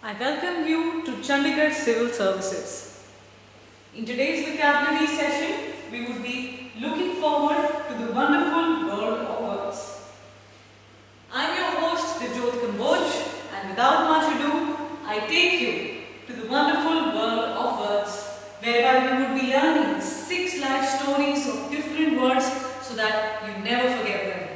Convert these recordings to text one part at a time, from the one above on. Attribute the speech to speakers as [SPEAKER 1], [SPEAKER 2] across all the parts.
[SPEAKER 1] I welcome you to Chandigarh Civil Services. In today's vocabulary session, we would be looking forward to the wonderful world of words. I am your host, Divjot Kamboj, and without much ado, I take you to the wonderful world of words, whereby we would be learning 6 life stories of different words so that you never forget them.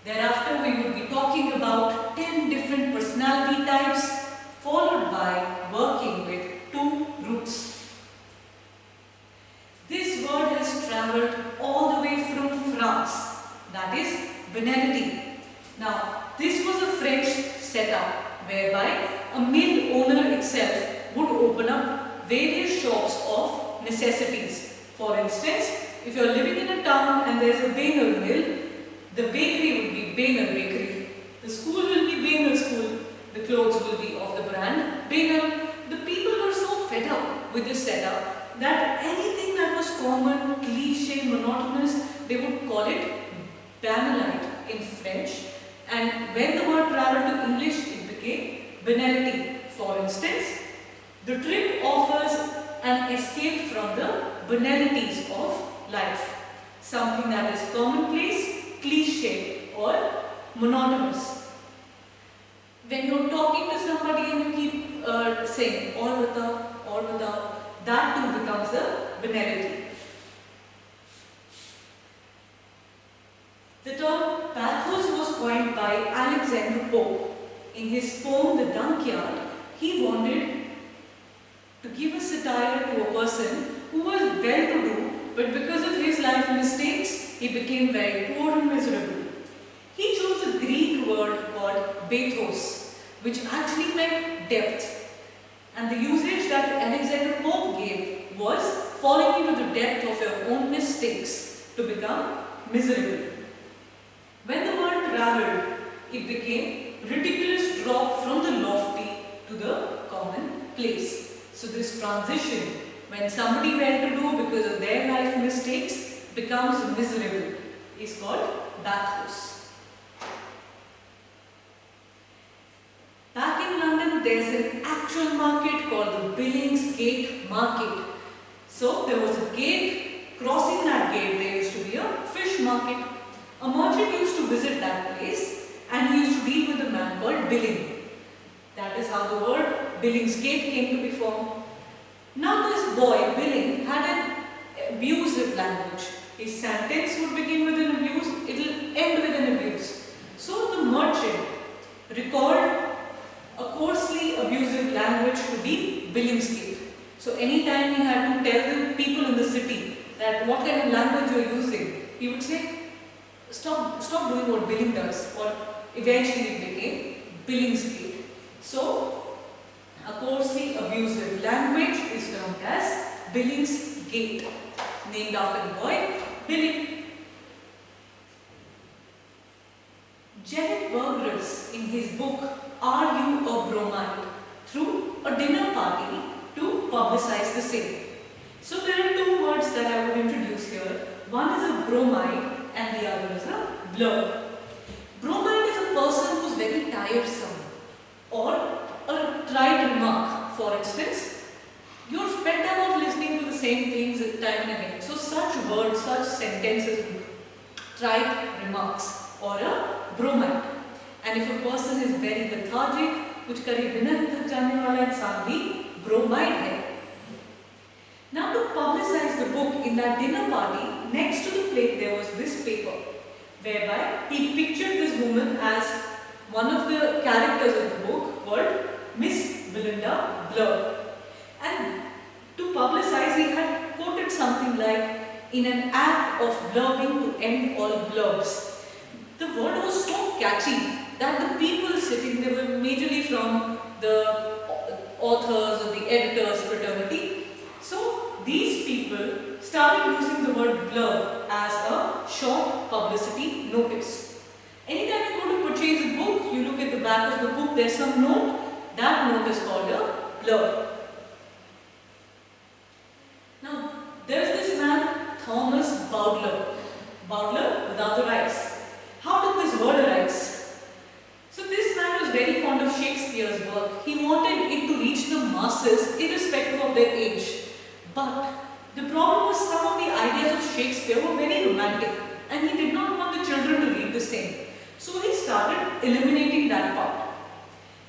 [SPEAKER 1] Thereafter, we would be talking about 10 different personality types, followed by working with 2 roots. This word has travelled all the way from France, that is banality. Now, this was a French setup whereby a mill owner itself would open up various shops of necessities. For instance, if you are living in a town and there is a Bainal mill, the bakery would be Bainal Bakery, the school will be Bainal School, the clothes will be of the brand Bainal. The people were so fed up with this setup that anything that was common, cliche, monotonous, they would call it banalite in French. And when the word travelled to English, it became banality. For instance, the trip offers an escape from the banalities of life. Something that is commonplace, cliche or monotonous. When you're talking to somebody and you keep saying or without, that too becomes a banality. The term pathos was coined by Alexander Pope. In his poem The Dunkyard, he wanted to give a satire to a person who was well-to-do, but because of his life mistakes, he became very poor and miserable. He chose a Greek word called bathos, which actually meant depth. And the usage that Alexander Pope gave was falling into the depth of your own mistakes to become miserable. When the word travelled, it became ridiculous drop from the lofty to the commonplace. So this transition, when somebody well-to-do because of their life mistakes becomes miserable, is called bathos. Back in London, there's an actual market called the Billingsgate Market. So there was a gate, crossing that gate there used to be a fish market. A merchant used to visit that place and he used to deal with a man called Billing. That is how the word Billingsgate came to be formed. Now this boy, Billing, had an abusive language. His sentence would begin with an abuse, it will end with an abuse. So the merchant recalled a coarsely abusive language to be Billingsgate. So anytime he had to tell the people in the city that what kind of language you are using, he would say, stop doing what Billing does, or eventually it became Billingsgate. So a coarsely abusive language is termed as Billingsgate, named after the boy Billing. Janet Bergers, in his book Are You a Bromide, threw a dinner party to publicize the same. So there are 2 words that I would introduce here. One is a bromide and the other is a blur. Bromide is a person who is very tiresome, or a trite remark. For instance, you're fed up of listening to the same things time and again. So such words, such sentences, trite remarks or a bromide. And if a person is very lethargic, कुछ करे बिना ही थक जाने वाला इंसान भी bromide है. Now to publicize the book in that dinner party, next to the plate there was this paper, whereby he pictured this woman as one of the characters of the book called Miss Belinda Blur. And to publicize, he had quoted something like, in an act of blurbing to end all blurbs. The word was so catchy that the people sitting, they were majorly from the authors or the editors fraternity. So these people started using the word blurb as a short publicity notice. Anytime you go to purchase a book, you look at the back of the book, there's some note. That note is called a blurb. Now, there's this man, Thomas Bowdler. Bowdler without the rice. How did this word arise? So this man was very fond of Shakespeare. Shakespeare's work. He wanted it to reach the masses irrespective of their age. But the problem was some of the ideas of Shakespeare were very romantic and he did not want the children to read the same. So he started eliminating that part.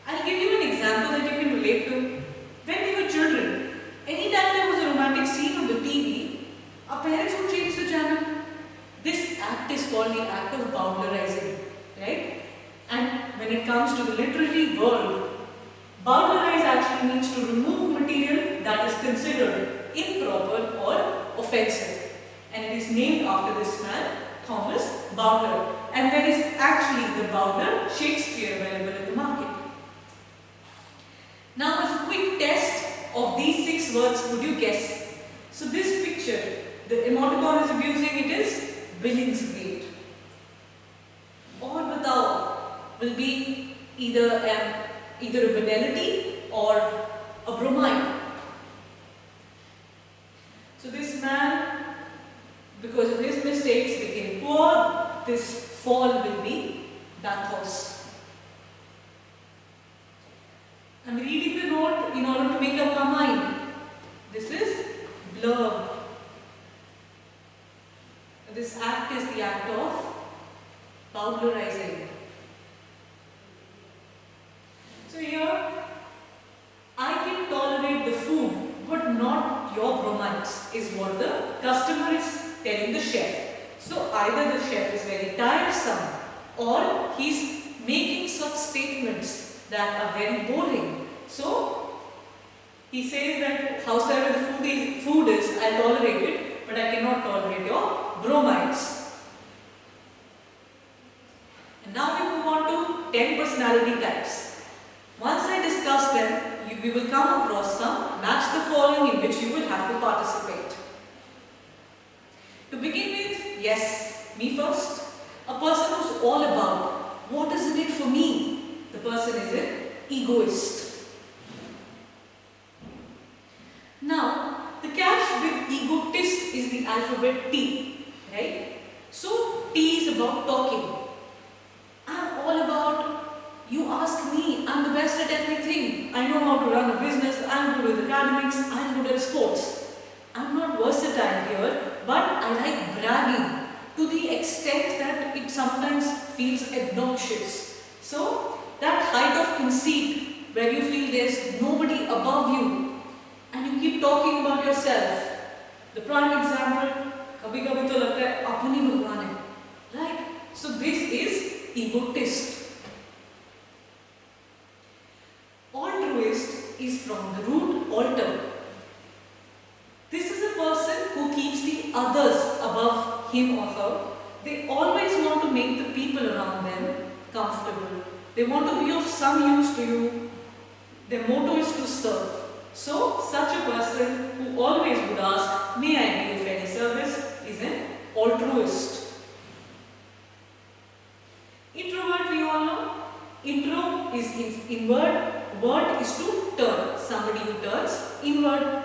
[SPEAKER 1] I'll give you an example that you can relate to. When we were children, anytime there was a romantic scene on the TV, our parents would change the channel. This act is called the act of bowdlerizing, right? And when it comes to the literary world, bowdlerize actually means to remove material that is considered improper or offensive. And it is named after this man, Thomas Bowdler. And there is actually the Bowdler Shakespeare available in the market. Now, as a quick test of these 6 words, would you guess? So this picture, the emoticon is abusing, it is Billingsgate. Or batao will be either a banality or a bromide. So this man, because of his mistakes, became poor. This fall will be bathos. I'm reading the note in order to make up my mind. This is blurb. This act is the act of bowdlerizing. So here, I can tolerate the food, but not your bromides, is what the customer is telling the chef. So either the chef is very tiresome or he's making such statements that are very boring. So he says that howsoever the food is, I'll tolerate it, but I cannot tolerate your bromides. And now we move on to 10 personality types. Once I discuss them, we will come across some match the following in which you will have to participate. To begin with, yes, me first. A person who's all about what is in it for me. The person is an egoist. Now, the catch with egotist is the alphabet T, right? So, T is about talking. I'm all about, you ask me, I'm the best at everything. I know how to run a business, I'm good with academics, I'm good at sports. I'm not versatile here, but I like bragging to the extent that it sometimes feels obnoxious. So, that height of conceit where you feel there's nobody above you and you keep talking about yourself. The prime example, kabhi kabhi to lagta hai apni bhagwan hai, right? So this is egotist. Altruist is from the root alter. This is a person who keeps the others above him or her. They always want to make the people around them comfortable. They want to be of some use to you. Their motto is to serve. So, such a person who always would ask, may I be of any service, is an altruist. Introvert, we all know. Intro is inward. Word is to turn. Somebody who turns inward.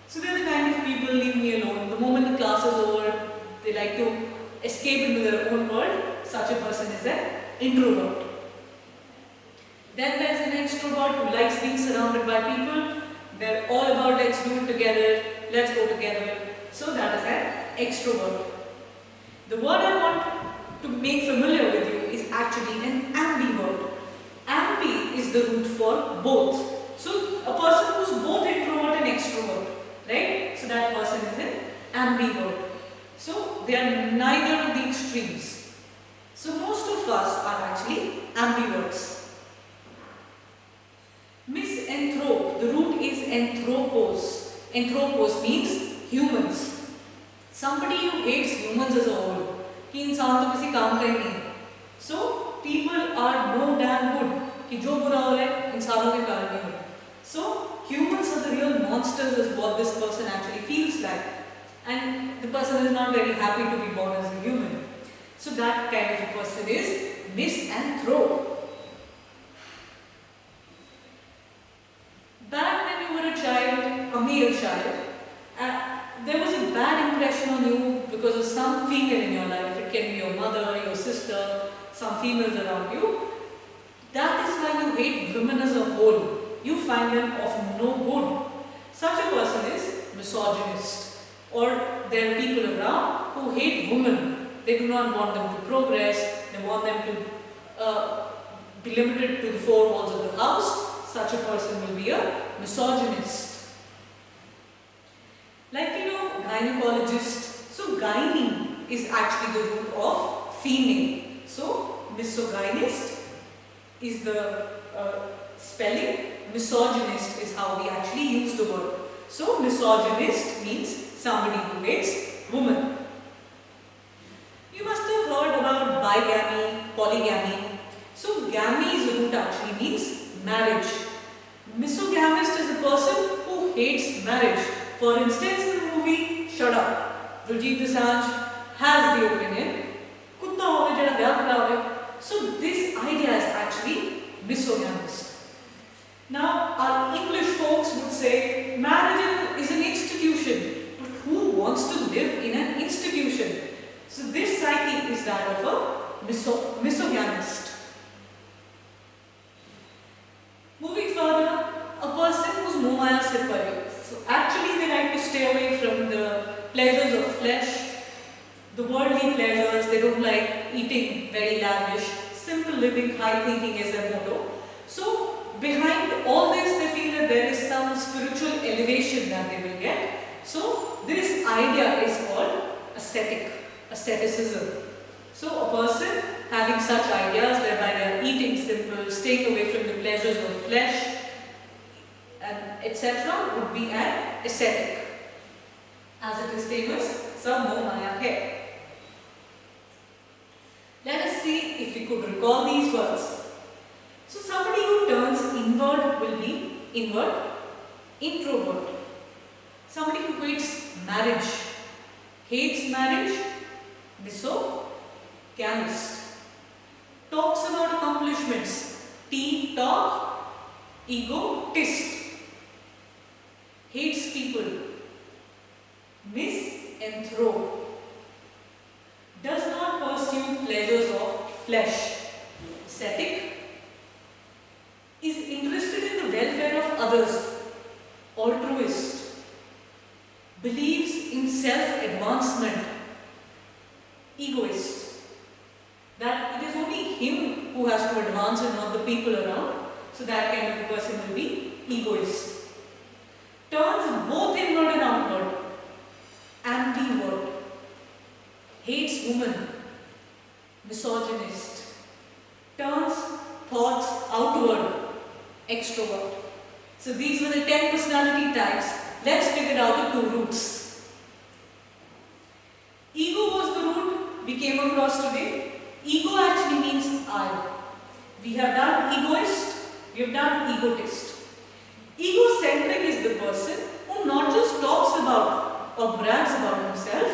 [SPEAKER 1] So, they are the kind of people, leave me alone. The moment the class is over, they like to escape into their own world. Such a person is an introvert. Then there is an extrovert who likes being surrounded by people. They're all about let's do it together, let's go together. So that is an extrovert. The word I want to make familiar with you is actually an ambivert. Ambi is the root for both. So a person who's both introvert and extrovert, right? So that person is an ambivert. So they are neither of the extremes. So most of us are actually ambiverts. Misanthrope, the root is anthropos. Anthropos means humans. Somebody who hates humans as a whole. कि इंसान तो किसी काम का ही नहीं. So people are no damn good. कि जो बुरा हो रहा है इंसानों के कारण नहीं हो रहा. So humans are the real monsters is what this person actually feels like. And the person is not very happy to be born as a human. So that kind of a person is misanthrope. Back when you were a child, a male child, there was a bad impression on you because of some female in your life. It can be your mother, your sister, some females around you. That is why you hate women as a whole. You find them of no good. Such a person is misogynist. Or there are people around who hate women. They do not want them to progress. They want them to be limited to the four walls of the house. Such a person will be a misogynist. Like gynecologist. So gyne is actually the root of female. So misogynist is the spelling. Misogynist is how we actually use the word. So misogynist means somebody who hates women. You must have heard about bigamy, polygamy. So gamy's root actually means marriage. Misogamist is a person who hates marriage. For instance, in the movie Shut Up, Diljit Dosanjh has the opinion, kutta hove jada vyah karave. So this idea is actually misogamist. Now, our English folks would say marriage is an institution, but who wants to live in an institution? So this psyche is that of a misogamist. Moving further, a person who's momaya se pare. So actually they like to stay away from the pleasures of flesh, the worldly pleasures. They don't like eating very lavish. Simple living, high thinking is their motto. So behind all this, they feel that there is some spiritual elevation that they will get. So this idea is called asceticism. So a person having such ideas whereby they are eating simple, staying away from the pleasures of flesh, and etc. would be an ascetic. As it is famous, some more maya hai. Let us see if we could recall these words. So somebody who turns inward will be introvert. Somebody who hates marriage, misogamist. Talks about accomplishments, talk, egotist. Hates people, misanthrope. Does not pursue pleasures of flesh, ascetic. Is interested in the welfare of others, altruist. Believes in self-advancement, egoist. That it is only him who has to advance and not the people around. So that kind of a person will be egoist. Turns both inward and outward, ambivert. Hates women, misogynist. Turns thoughts outward, extrovert. So these were the 10 personality types. Let's figure out the 2 roots. Ego was the root we came across today. Ego actually means I. We have done egoist, we have done egotist. Egocentric is the person who not just talks about or brags about himself,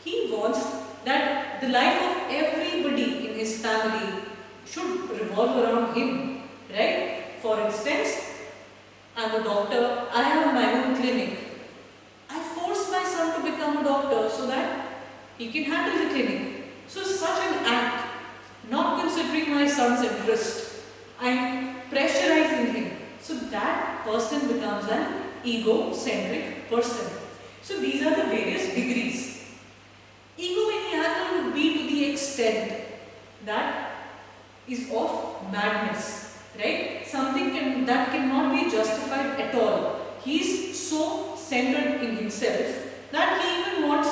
[SPEAKER 1] he wants that the life of everybody in his family should revolve around him, right? For instance, I'm a doctor, I have my own clinic. I force my son to become a doctor so that he can handle the clinic. So such an act, not considering my son's interest, I'm pressurizing him. So that person becomes an egocentric person. So these are the various degrees. Egomaniacal would be to the extent that is of madness, right? Something that cannot be justified at all. He is so centered in himself that he even wants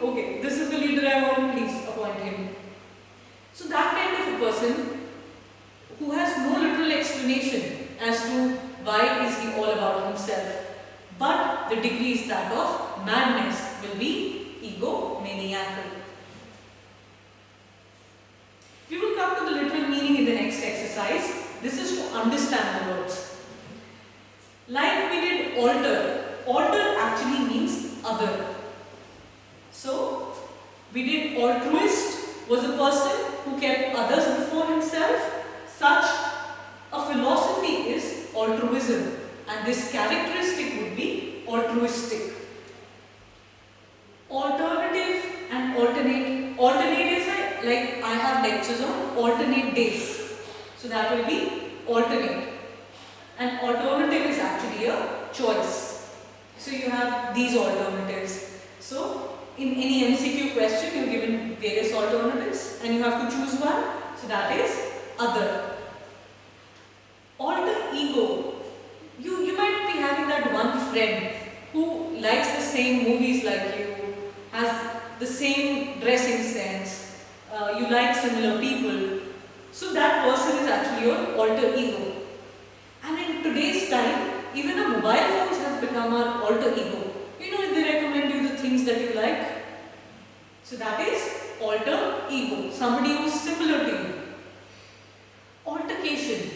[SPEAKER 1] okay, this is the leader I want, please appoint him. So that kind of a person who has no literal explanation as to why is he all about himself. But the degree is that of madness will be egomaniacal. We will come to the literal meaning in the next exercise. This is to understand the words. Like we did alter. Alter actually means other. So we did altruist was a person who kept others before himself. Such a philosophy is altruism, and this characteristic would be altruistic. Alternative and alternate. Alternate is like I have lectures on alternate days. So that will be alternate. An alternative is actually a choice. So you have these alternatives. So in any MCQ question you're given various alternatives and you have to choose one. So that is other. Alter ego. You might be having that one friend who likes the same movies like you, has the same dressing sense, you like similar people. So that person is actually your alter ego. And in today's time, even our mobile phones have become our alter ego. You know, they recommend you the things that you like. So that is alter ego, somebody who is similar to you. Altercation.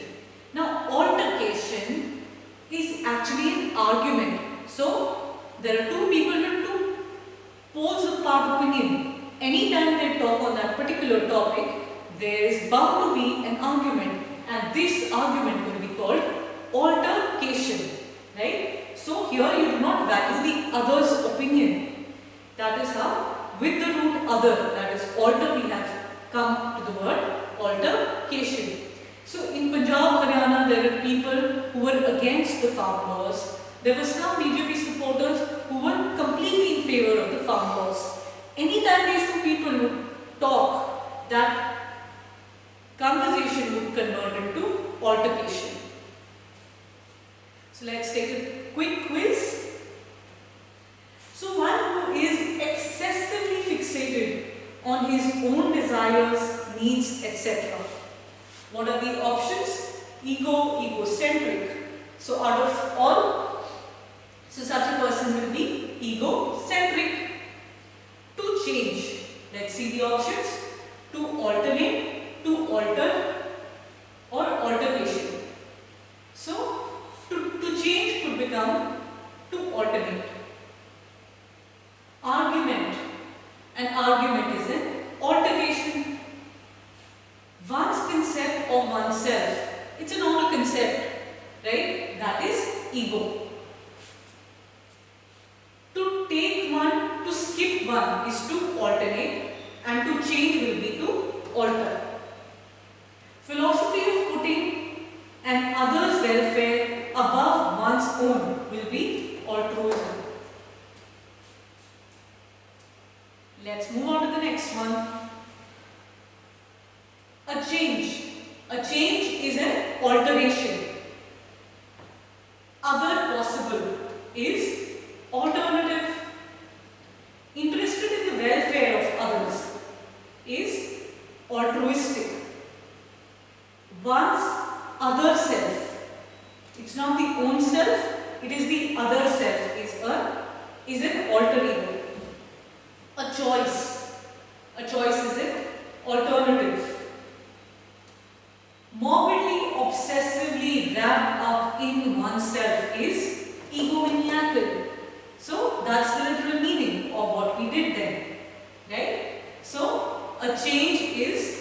[SPEAKER 1] Now, altercation is actually an argument. So, there are two people with two poles apart opinion. Anytime they talk on that particular topic, there is bound to be an argument, and this argument will be called altercation, right? So, here you do not value the other's opinion. That is how, with the root other, that is alter, we have come to the word altercation. So in Punjab, Haryana, there are people who were against the farm laws. There were some BJP supporters who were completely in favor of the farm laws. Anytime these two people would talk, that conversation would convert into altercation. So let's take a quick quiz. So one who is excessively fixated on his own desires, needs, etc. What are the options? Ego, egocentric. So out of all, so such a person will be egocentric. To change, let's see the options. To alternate, to alter, or altercation. So to change could become to alternate. Argument. An argument is an altercation. One's concept of oneself, it's a normal concept, right? That is ego. To take one, to skip one is to alternate, and to change will be to alter. Philosophy of putting an other's welfare above one's own will be altruism. Let's move on to the next one. A change. A change is an alteration. Other possible is alternative. Interested in the welfare of others is altruistic. One's other self. It's not the own self, it is the other self is an alter ego. A choice. A choice is an alternative. Morbidly, obsessively wrapped up in oneself is egomaniacal. So that's the literal meaning of what we did then, right? So a change is